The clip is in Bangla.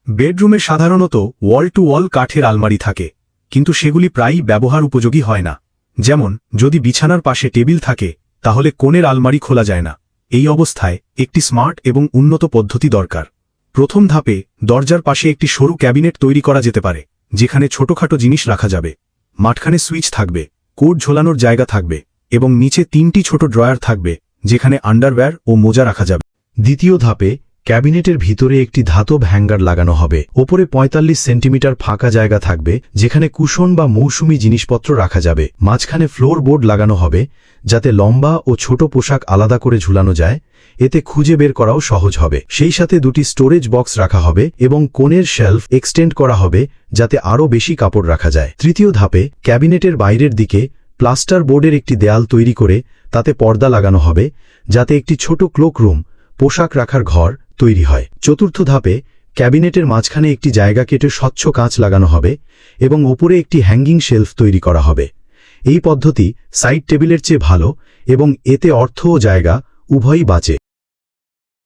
বেডরুমে সাধারণত ওয়াল টু ওয়াল কাঠের আলমারি থাকে, কিন্তু সেগুলি প্রায়ই ব্যবহার উপযোগী হয় না। যেমন যদি বিছানার পাশে টেবিল থাকে, তাহলে কোণের আলমারি খোলা যায় না। এই অবস্থায় একটি স্মার্ট এবং উন্নত পদ্ধতি দরকার। প্রথম ধাপে দরজার পাশে একটি সরু ক্যাবিনেট তৈরি করা যেতে পারে, যেখানে ছোটখাটো জিনিস রাখা যাবে। মাঝখানে সুইচ থাকবে, কোট ঝোলানোর জায়গা থাকবে এবং নিচে 3টি ছোট ড্রয়ার থাকবে, যেখানে আন্ডারওয়্যার ও মোজা রাখা যাবে। দ্বিতীয় ধাপে ক্যাবিনেটের ভিতরে একটি ধাতব হ্যাঙ্গার লাগানো হবে। ওপরে 45 সেন্টিমিটার ফাঁকা জায়গা থাকবে, যেখানে কুশন বা মৌসুমী জিনিসপত্র রাখা যাবে। মাঝখানে ফ্লোর বোর্ড লাগানো হবে, যাতে লম্বা ও ছোট পোশাক আলাদা করে ঝুলানো যায়। এতে খুঁজে বের করাও সহজ হবে। সেই সাথে 2টি স্টোরেজ বক্স রাখা হবে এবং কোণের শেলফ এক্সটেন্ড করা হবে, যাতে আরও বেশি কাপড় রাখা যায়। তৃতীয় ধাপে ক্যাবিনেটের বাইরের দিকে প্লাস্টার বোর্ডের একটি দেয়াল তৈরি করে তাতে পর্দা লাগানো হবে, যাতে একটি ছোট ক্লোক রুম, পোশাক রাখার ঘর তৈরি হয়। চতুর্থ ধাপে ক্যাবিনেটের মাঝখানে একটি জায়গা কেটে স্বচ্ছ কাঁচ লাগানো হবে এবং ওপরে একটি হ্যাঙ্গিং শেলফ তৈরি করা হবে। এই পদ্ধতি সাইড টেবিলের চেয়ে ভালো এবং এতে অর্থ ও জায়গা উভয়ই বাঁচে।